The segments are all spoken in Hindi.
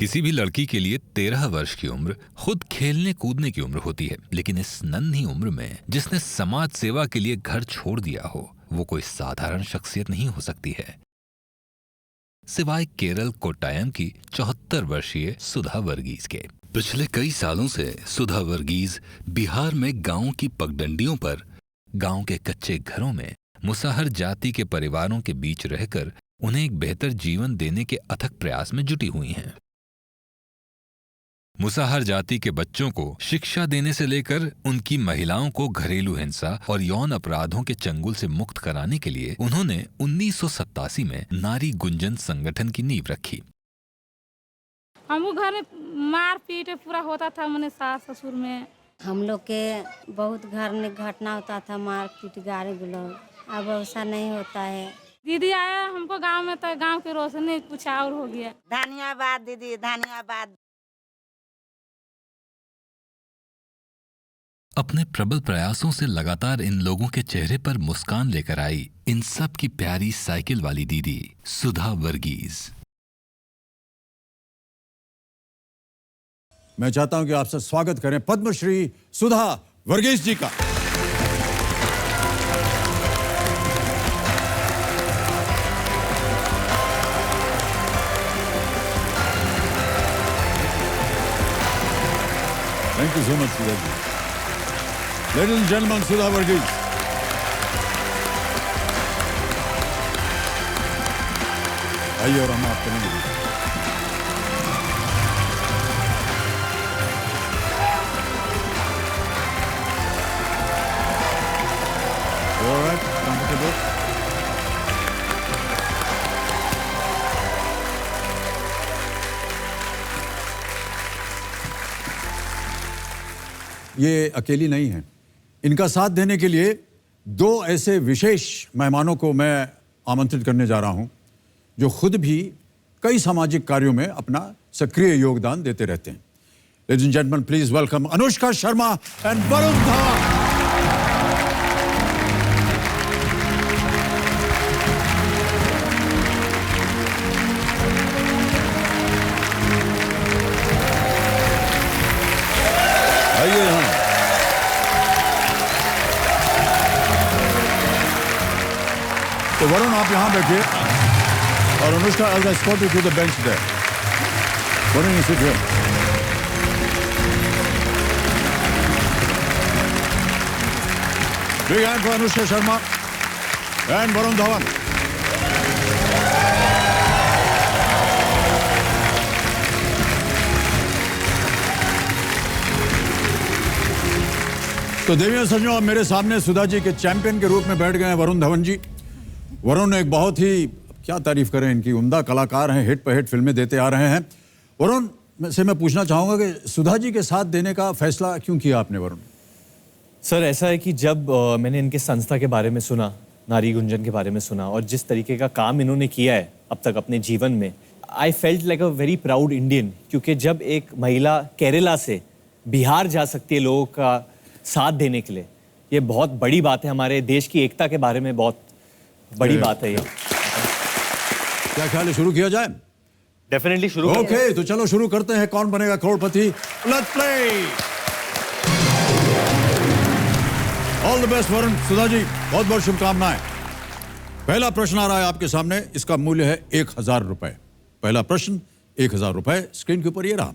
किसी भी लड़की के लिए 13 वर्ष की उम्र खुद खेलने कूदने की उम्र होती है, लेकिन इस नन्ही उम्र में जिसने समाज सेवा के लिए घर छोड़ दिया हो, वो कोई साधारण शख्सियत नहीं हो सकती है, सिवाय केरल कोट्टायम की 74 वर्षीय सुधा वर्गीज के। पिछले कई सालों से सुधा वर्गीज बिहार में गांव की पगडंडियों पर, गांव के कच्चे घरों में मुसाहर जाति के परिवारों के बीच रहकर उन्हें एक बेहतर जीवन देने के अथक प्रयास में जुटी हुई हैं। मुसाहर जाति के बच्चों को शिक्षा देने से लेकर उनकी महिलाओं को घरेलू हिंसा और यौन अपराधों के चंगुल से मुक्त कराने के लिए उन्होंने 1987 में नारी गुंजन संगठन की नींव रखी। हम घर में मार पीट पूरा होता था, मैंने सास ससुर में हम लोग के बहुत घर में घटना होता था, मार पीट गाड़ी गलौज। अब ऐसा नहीं होता है। दीदी आया हमको गांव में, तो गांव की रोशनी कुछ और हो गया। धन्यवाद दीदी, धन्यवाद। अपने प्रबल प्रयासों से लगातार इन लोगों के चेहरे पर मुस्कान लेकर आई इन सब की प्यारी साइकिल वाली दीदी सुधा वर्गीज। मैं चाहता हूं कि आपसे स्वागत करें पद्मश्री सुधा वर्गीज जी का। Thank you so much Sudha ji. Ladies and gentlemen, Sudha Varghese. आइए और हम आपको नहीं। All right, comfortable. ये अकेली नहीं है। इनका साथ देने के लिए दो ऐसे विशेष मेहमानों को मैं आमंत्रित करने जा रहा हूं, जो खुद भी कई सामाजिक कार्यों में अपना सक्रिय योगदान देते रहते हैं। Ladies and gentleman, please welcome Anushka Sharma and Varun Dhawan. आइए यहाँ। तो वरुण आप यहां बैठिए और Anushka I'll escort you to the bench there. Varun you sit here. Big hand for Anushka Sharma and Varun Dhawan. तो देवियों सज्जनों, अब मेरे सामने सुधा जी के चैंपियन के रूप में बैठ गए हैं वरुण धवन जी। वरुण एक बहुत ही, क्या तारीफ करें, इनकी उम्दा कलाकार हैं, हिट पर हिट फिल्में देते आ रहे हैं। वरुण से मैं पूछना चाहूंगा कि सुधा जी के साथ देने का फैसला क्यों किया आपने वरुण? सर ऐसा है कि जब मैंने इनके संस्था के बारे में सुना, नारी गुंजन के बारे में सुना, और जिस तरीके का काम इन्होंने किया है अब तक अपने जीवन में, I felt like a very proud Indian. क्योंकि जब एक महिला केरला से बिहार जा सकती है लोगों का साथ देने के लिए, ये बहुत बड़ी बात है। हमारे देश की एकता के बारे में बहुत बड़ी बात है ये। क्या ख्याल है, शुरू किया जाए? डेफिनेटली शुरू। ओके, तो चलो शुरू करते हैं। Kaun Banega Crorepati? Let's play. All the best Varun. Sudha ji बहुत बहुत शुभकामनाएं। पहला प्रश्न आ रहा है आपके सामने, इसका मूल्य है 1000 रुपए। पहला प्रश्न 1000 रुपए, स्क्रीन के ऊपर ये रहा।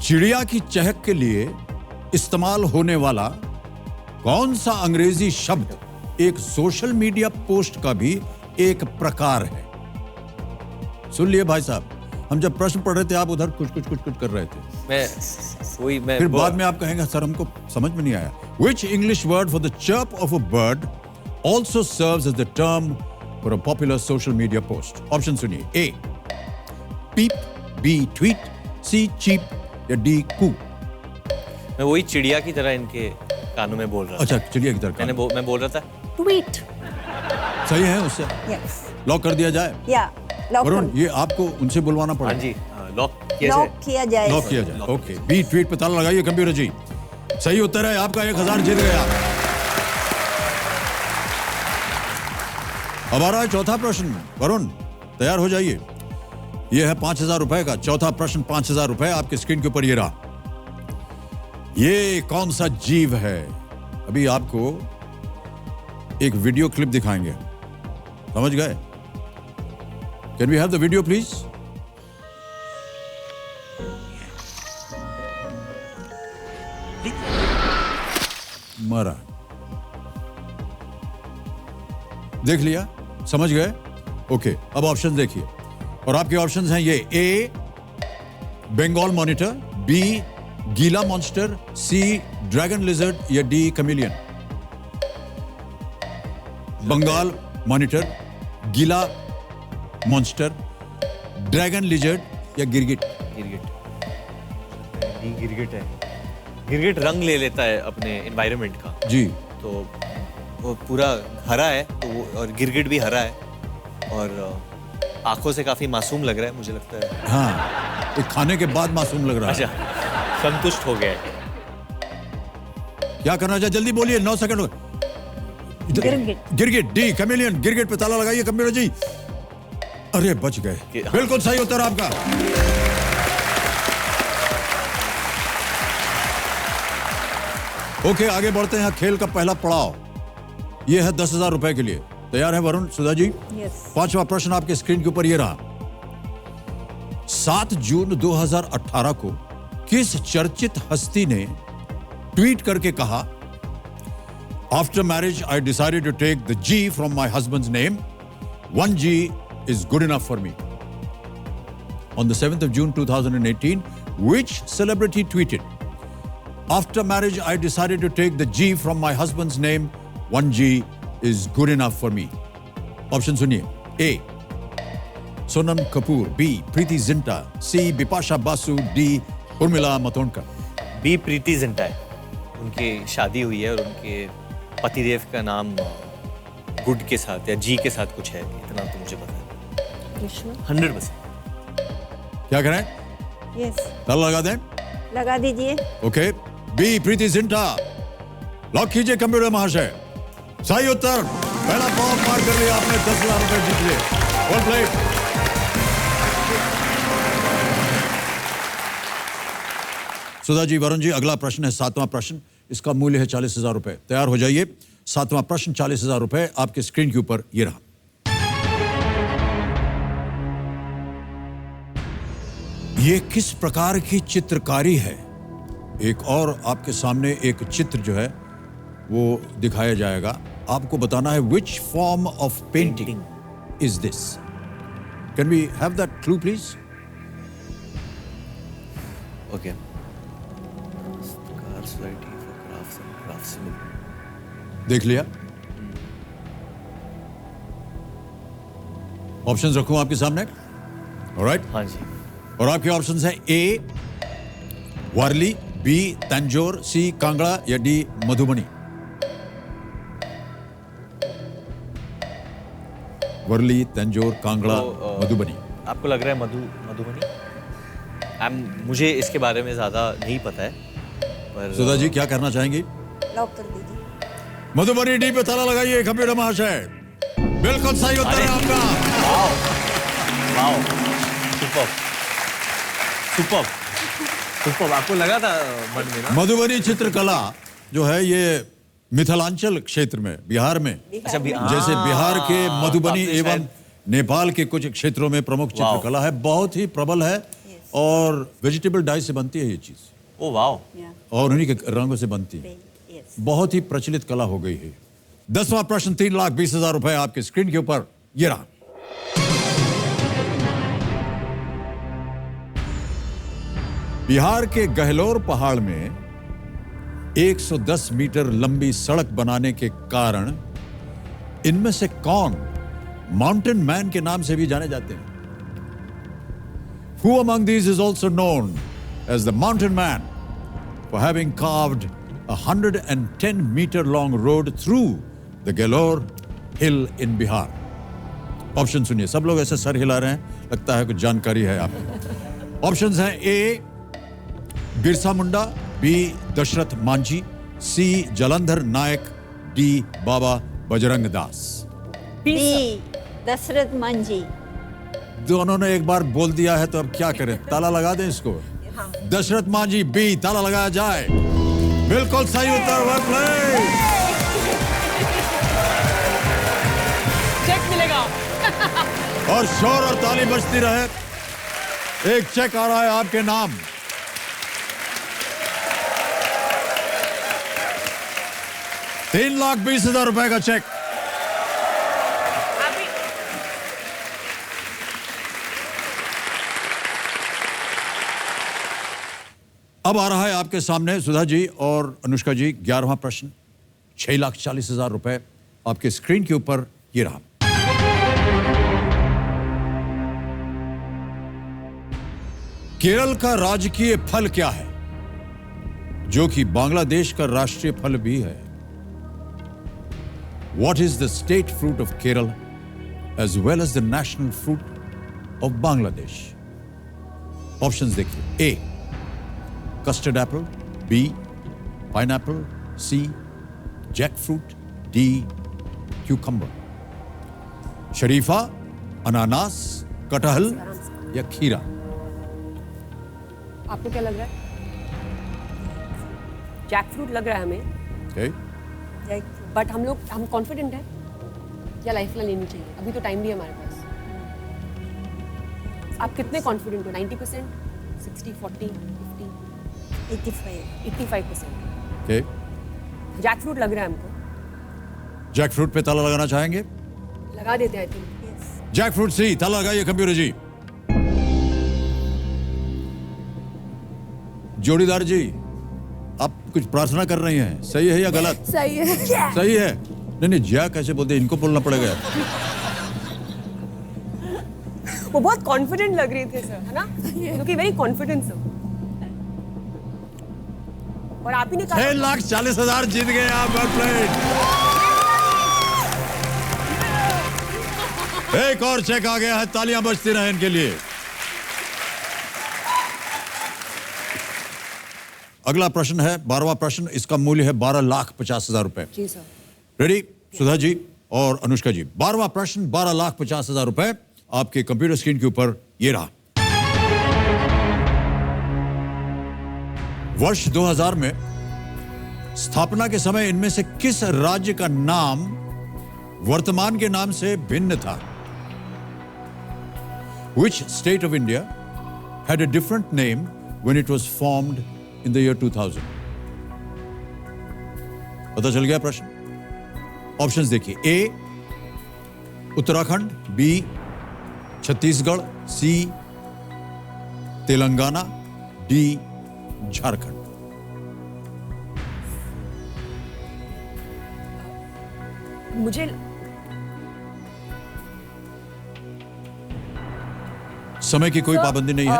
चिड़िया की चहक के लिए इस्तेमाल होने वाला कौन सा अंग्रेजी शब्द एक सोशल मीडिया पोस्ट का भी एक प्रकार है? सुन लिए भाई साहब, हम जब प्रश्न पढ़ रहे थे आप उधर कुछ कर रहे थे। फिर बाद में आप कहेंगे सर हमको समझ में नहीं आया। Which English word for the chirp of a bird also serves as the term for a popular social media post? Option सुनिए। A peep, B tweet, C cheap या D coo? मैं वही चिड़िया की तरह इनके कानों में बोल रहा था। अच्छा, चिड़िया की तरह मैं बोल रहा था ट्वीट। सही है उससे? यस। लॉक कर दिया जाए? या वरुण, ये आपको उनसे बुलवाना पड़ेगा। हाँ जी, लॉक किया जाए। लॉक किया जाए। ओके, बी ट्वीट पे ताला लगाइए कंप्यूटर जी। सही उत्तर है आपका, 1000 जीत गए आप। अब आ रहा है चौथा प्रश्न। वरुण तैयार हो जाइए। यह है 5,000 रुपए का। चौथा प्रश्न 5,000 रुपए आपके स्क्रीन के ऊपर ये रहा। ये कौन सा जीव है? अभी आपको एक वीडियो क्लिप दिखाएंगे, समझ गए? Can we have the video please? मरा। देख लिया? समझ गए? ओके, अब ऑप्शन देखिए। और आपके ऑप्शंस हैं ये: ए बंगाल मॉनिटर, बी गीला मॉन्स्टर, सी ड्रैगन लिजर्ड या डी कमिलियन। बंगाल मॉनिटर, गीला मॉन्स्टर, ड्रैगन लिजर्ड या गिरगिट। गिरगिट है। गिरगिट रंग ले लेता है अपने एनवायरनमेंट का, जी। तो वो पूरा हरा है, तो वो, और गिरगिट भी हरा है और आंखों से काफी मासूम लग रहा है, मुझे लगता है। हाँ, तो खाने के बाद मासूम लग रहा है। अच्छा, संतुष्ट हो गया है। क्या करना चाहिए? जल्दी बोलिए, 9 सेकंड हो गए। गिरगिट। गिरगिट, डी कमिलियन। गिरगिट पे ताला लगाइए कंप्यूटर जी। अरे बच गए, बिल्कुल सही उत्तर आपका। ओके, आगे बढ़ते हैं। खेल का पहला पड़ाव यह है 10,000 रुपए के लिए। तैयार है वरुण, सुधा जी? यस। पांचवा प्रश्न आपके स्क्रीन के ऊपर यह रहा। 7 जून 2018 को किस चर्चित हस्ती ने ट्वीट करके कहा, after marriage I decided to take the G from my husband's name, 1 G is good enough for me? On the 7th of June 2018, which celebrity tweeted, after marriage I decided to take the G from my husband's name, 1 G is good enough for me? Option सुनिए। A Sonam Kapoor, B Preity Zinta, C Bipasha Basu, D Urmila Matondkar. B Preity Zinta है। उनकी शादी हुई है और उनके पतिदेव का नाम गुड के साथ या जी के साथ कुछ है, इतना तो मुझे पता है। 100%। क्या करें? यस। ताला लगा दें? लगा दीजिए। Okay, B Preity Zinta lock कीजिए कंप्यूटर महाशय। सही उत्तर। पहला पाव पार कर लिया आपने, 10,000 रुपए जीत लिए। Well played. सुधा जी, वरुण जी, अगला प्रश्न है 7वां प्रश्न। इसका मूल्य है 40,000 रुपए। तैयार हो जाइए। 7वां प्रश्न 40,000 रुपए आपके स्क्रीन के ऊपर ये रहा। ये किस प्रकार की चित्रकारी है? एक और आपके सामने एक चित्र जो है वो दिखाया जाएगा। आपको बताना है which form of painting is this. Can we have that clue please? Okay. देख लिया? ऑप्शंस रखूं आपके सामने? ऑलराइट। हाँ जी। और आपके ऑप्शंस हैं: ए वारली, बी तंजौर, सी कांगड़ा या डी मधुबनी। वर्ली, तंजौर, कांगड़ा, मधुबनी। आपको लग रहा है मधुबनी? मुझे इसके बारे में ज्यादा नहीं पता है, पर सुधा जी क्या करना चाहेंगी? लॉक कर दीजिए। मधुबनी, डी पे ताला लगाइए कंप्यूटर महाशय। बिल्कुल सही उत्तर है आपका। Wow, super. आपको लगा था मन में ना? मधुबनी चित्रकला जो है ये मिथिलांचल क्षेत्र में, बिहार में, अच्छा, जैसे बिहार के मधुबनी आपने एवं नेपाल के कुछ क्षेत्रों में प्रमुख चित्रकला है, बहुत ही प्रबल है। और वेजिटेबल डाई से बनती है ये चीज। Oh wow. और उन्हीं के रंगों से बनती है। बहुत ही प्रचलित कला हो गई है। 10वां प्रश्न 3,20,000 रुपए आपके स्क्रीन के ऊपर ये रहा। बिहार के गहलोर पहाड़ में 110 मीटर लंबी सड़क बनाने के कारण इनमें से कौन माउंटेन मैन के नाम से भी जाने जाते हैं? Who among these is also known as the mountain man for having carved a 110-meter long road through the Galore Hill in Bihar? Option सुनिए। सब लोग ऐसे सर हिला रहे हैं, लगता है कुछ जानकारी है आपको। ऑप्शंस हैं: ए बिरसा मुंडा, बी दशरथ मांझी, सी जलंधर नायक, डी बाबा बजरंग दास। बी दशरथ मांझी। दोनों ने एक बार बोल दिया है तो अब क्या करें, ताला लगा दें इसको। दशरथ मांझी बी, ताला लगाया जाए। बिल्कुल सही उत्तर, वेल प्लेड। चेक मिलेगा। और शोर और ताली बजती रहे। एक चेक आ रहा है आपके नाम। ₹3,20,000 का चेक। अब आ रहा है आपके सामने सुधा जी और अनुष्का जी 11वां प्रश्न। ₹6,40,000 आपके स्क्रीन के ऊपर ये रहा। केरल का राजकीय फल क्या है, जो कि बांग्लादेश का राष्ट्रीय फल भी है? What is the state fruit of Kerala as well as the national fruit of Bangladesh? Options देखिए। A. Custard apple. B. Pineapple. C. Jackfruit. D. Cucumber. शरीफा, अनानास, कटहल या खीरा? आपको क्या लग रहा है? जैक फ्रूट लग रहा है हमें, Okay. बट हम कॉन्फिडेंट हैं या लाइफ लेनी चाहिए? अभी तो टाइम भी है हमारे पास। आप कितने कॉन्फिडेंट हो? 90%, 60, 40, 50, 85%? Okay. जैक फ्रूट लग रहा है हमको, जैकफ्रूट पे ताला लगाना चाहेंगे? लगा देते हैं। आई थिंक जैकफ्रूट सी, ताला लगाइए कंप्यूटर जी। जोड़ीदार जी, आप कुछ प्रार्थना कर रही हैं, सही है या गलत? सही है। सही है। नहीं, जैक कैसे बोलते हैं, इनको बोलना पड़ेगा। वो बहुत कॉन्फिडेंट लग रही थी सर, है ना? क्योंकि वेरी कॉन्फिडेंट सर। और आप ही ने कहा ₹6,40,000 जीत गए आप। Well played. एक और चेक आ गया है, तालियां बजती रहे इनके लिए। अगला प्रश्न है 12वां प्रश्न। इसका मूल्य है ₹12,50,000। जी सर। रेडी सुधा जी और अनुष्का जी? 12वां प्रश्न, ₹12,50,000 आपके कंप्यूटर स्क्रीन के ऊपर ये रहा। वर्ष 2000 में स्थापना के समय इनमें से किस राज्य का नाम वर्तमान के नाम से भिन्न था? Which state of India had a different name when it was formed in the year 2000? पता चल गया प्रश्न? ऑप्शंस देखिए। ए उत्तराखंड, बी छत्तीसगढ़, सी तेलंगाना, डी झारखंड। मुझे समय की कोई पाबंदी नहीं है।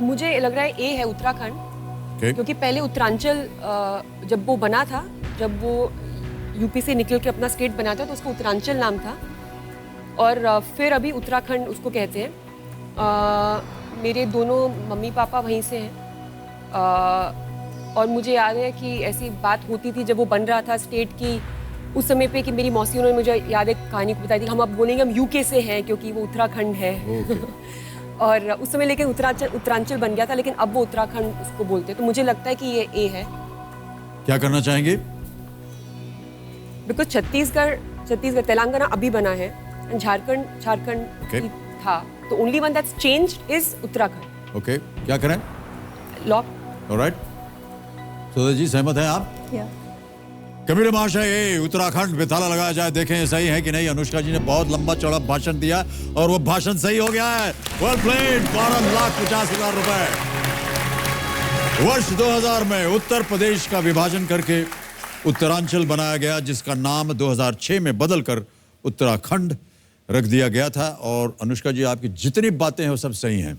मुझे लग रहा है ए है उत्तराखंड। Okay. क्योंकि पहले उत्तरांचल जब वो बना था, जब वो यूपी से निकल के अपना स्टेट बना था तो उसका उत्तरांचल नाम था, और फिर अभी उत्तराखंड उसको कहते हैं। मेरे दोनों मम्मी पापा वहीं से हैं, और मुझे याद है कि ऐसी बात होती थी जब वो बन रहा था स्टेट की, उस समय पे कि मेरी मौसी उन्होंने मुझे याद है कहानी को बताई थी, हम अब बोलेंगे हम यूके से हैं क्योंकि वो उत्तराखंड है। और उस समय लेकिन उत्तरांचल बन गया था, लेकिन अब वो उत्तराखंड उसको बोलते हैं, तो मुझे लगता है कि ये ए है। क्या करना चाहेंगे? बिकॉज छत्तीसगढ़ तेलंगाना अभी बना है, एंड झारखंड Okay. था, तो only one that's changed is Uttarakhand. Okay, क्या करें? लॉक। ऑलराइट, सुधा जी सहमत हैं आप? कबीर महाशय, ये उत्तराखंड पे ताला लगाया जाए, देखें ये सही है कि नहीं। अनुष्का जी ने बहुत लंबा चौड़ा भाषण दिया और वो भाषण सही हो गया है। Well played. ₹12,50,000। वर्ष 2000 में उत्तर प्रदेश का विभाजन करके उत्तरांचल बनाया गया, जिसका नाम 2006 में बदलकर उत्तराखंड रख दिया गया था। और अनुष्का जी, आपकी जितनी बातें हैं वो सब सही हैं।